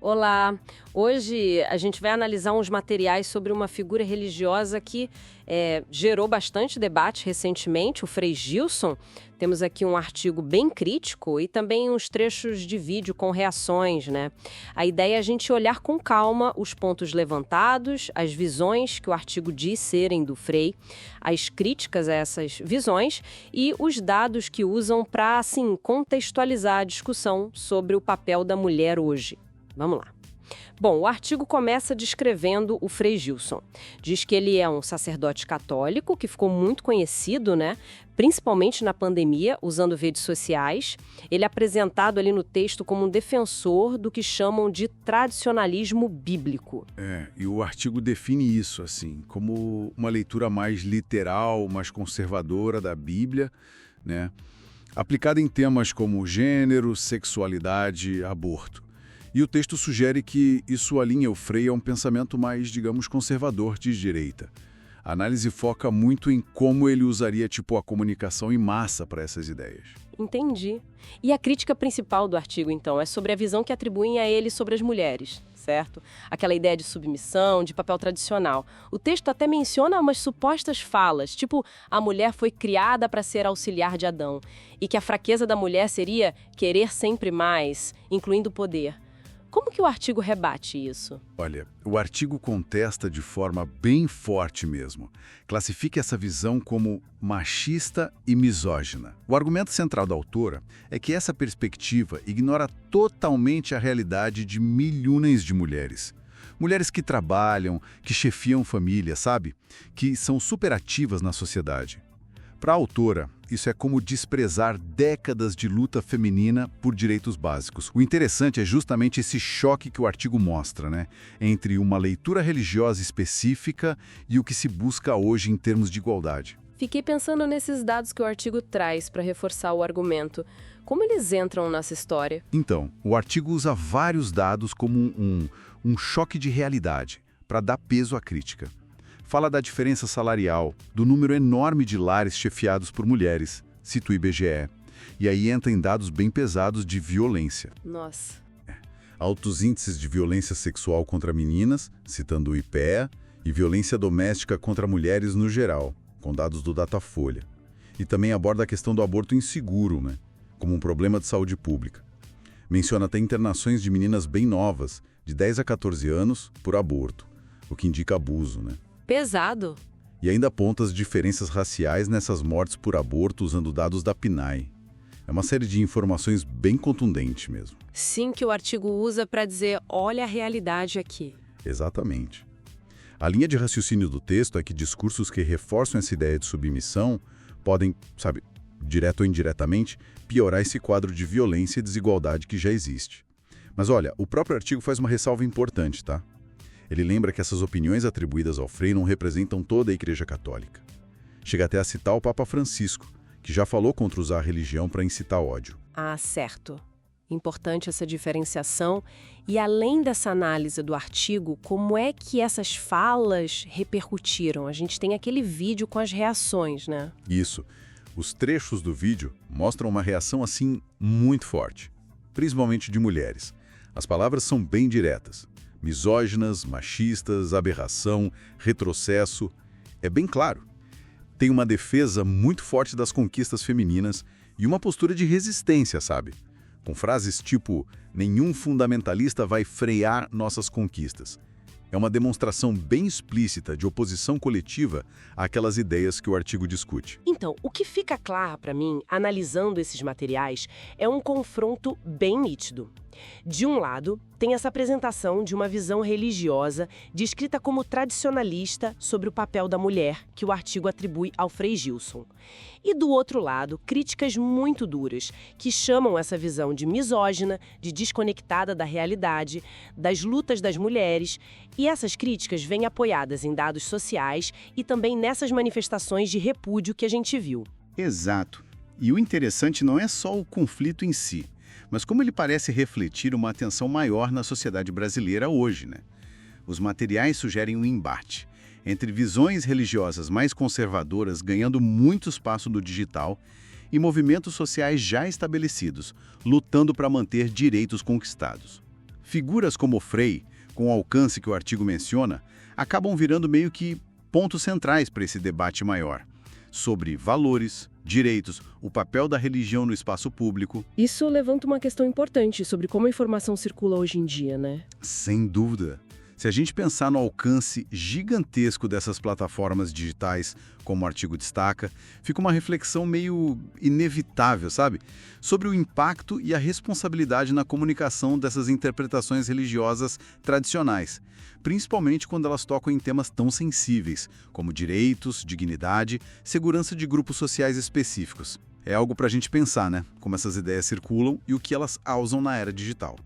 Olá! Hoje a gente vai analisar uns materiais sobre uma figura religiosa que gerou bastante debate recentemente, o Frei Gilson. Temos aqui um artigo bem crítico e também uns trechos de vídeo com reações, né? A ideia é a gente olhar com calma os pontos levantados, as visões que o artigo diz serem do Frei, as críticas a essas visões e os dados que usam para, assim, contextualizar a discussão sobre o papel da mulher hoje. Vamos lá. Bom, o artigo começa descrevendo o Frei Gilson. Diz que ele é um sacerdote católico que ficou muito conhecido, né? Principalmente na pandemia, usando redes sociais. Ele é apresentado ali no texto como um defensor do que chamam de tradicionalismo bíblico. E o artigo define isso, assim, como uma leitura mais literal, mais conservadora da Bíblia, né? Aplicada em temas como gênero, sexualidade, aborto. E o texto sugere que isso alinha o Frei a um pensamento mais, digamos, conservador de direita. A análise foca muito em como ele usaria, a comunicação em massa para essas ideias. Entendi. E a crítica principal do artigo, então, é sobre a visão que atribuem a ele sobre as mulheres, certo? Aquela ideia de submissão, de papel tradicional. O texto até menciona umas supostas falas, tipo, a mulher foi criada para ser auxiliar de Adão, e que a fraqueza da mulher seria querer sempre mais, incluindo o poder. Como que o artigo rebate isso? Olha, o artigo contesta de forma bem forte mesmo. Classifica essa visão como machista e misógina. O argumento central da autora é que essa perspectiva ignora totalmente a realidade de milhões de mulheres. Mulheres que trabalham, que chefiam família, sabe? Que são superativas na sociedade. Para a autora, isso é como desprezar décadas de luta feminina por direitos básicos. O interessante é justamente esse choque que o artigo mostra, né? Entre uma leitura religiosa específica e o que se busca hoje em termos de igualdade. Fiquei pensando nesses dados que o artigo traz para reforçar o argumento. Como eles entram nessa história? Então, o artigo usa vários dados como um choque de realidade, para dar peso à crítica. Fala da diferença salarial, do número enorme de lares chefiados por mulheres, cita o IBGE. E aí entra em dados bem pesados de violência. Nossa. Altos índices de violência sexual contra meninas, citando o IPEA, e violência doméstica contra mulheres no geral, com dados do Datafolha. E também aborda a questão do aborto inseguro, né, como um problema de saúde pública. Menciona até internações de meninas bem novas, de 10 a 14 anos, por aborto, o que indica abuso, né? Pesado. E ainda aponta as diferenças raciais nessas mortes por aborto usando dados da PNAE. É uma série de informações bem contundente mesmo. Sim, que o artigo usa para dizer, olha a realidade aqui. Exatamente. A linha de raciocínio do texto é que discursos que reforçam essa ideia de submissão podem, direto ou indiretamente, piorar esse quadro de violência e desigualdade que já existe. Mas olha, o próprio artigo faz uma ressalva importante, tá? Ele lembra que essas opiniões atribuídas ao Frei não representam toda a Igreja Católica. Chega até a citar o Papa Francisco, que já falou contra usar a religião para incitar ódio. Ah, certo. Importante essa diferenciação. E além dessa análise do artigo, como é que essas falas repercutiram? A gente tem aquele vídeo com as reações, né? Isso. Os trechos do vídeo mostram uma reação assim muito forte, principalmente de mulheres. As palavras são bem diretas. Misóginas, machistas, aberração, retrocesso. É bem claro. Tem uma defesa muito forte das conquistas femininas e uma postura de resistência, sabe? Com frases tipo, nenhum fundamentalista vai frear nossas conquistas. É uma demonstração bem explícita de oposição coletiva àquelas ideias que o artigo discute. Então, o que fica claro para mim, analisando esses materiais, é um confronto bem nítido. De um lado, tem essa apresentação de uma visão religiosa descrita como tradicionalista sobre o papel da mulher, que o artigo atribui ao Frei Gilson. E do outro lado, críticas muito duras, que chamam essa visão de misógina, de desconectada da realidade, das lutas das mulheres, e essas críticas vêm apoiadas em dados sociais e também nessas manifestações de repúdio que a gente viu. Exato. E o interessante não é só o conflito em si, mas como ele parece refletir uma atenção maior na sociedade brasileira hoje, né? Os materiais sugerem um embate entre visões religiosas mais conservadoras ganhando muito espaço no digital e movimentos sociais já estabelecidos, lutando para manter direitos conquistados. Figuras como o Frei, com o alcance que o artigo menciona, acabam virando meio que pontos centrais para esse debate maior, sobre valores, direitos, o papel da religião no espaço público. Isso levanta uma questão importante sobre como a informação circula hoje em dia, né? Sem dúvida. Se a gente pensar no alcance gigantesco dessas plataformas digitais, como o artigo destaca, fica uma reflexão meio inevitável, sabe? Sobre o impacto e a responsabilidade na comunicação dessas interpretações religiosas tradicionais, principalmente quando elas tocam em temas tão sensíveis, como direitos, dignidade, segurança de grupos sociais específicos. É algo para a gente pensar, né? Como essas ideias circulam e o que elas causam na era digital.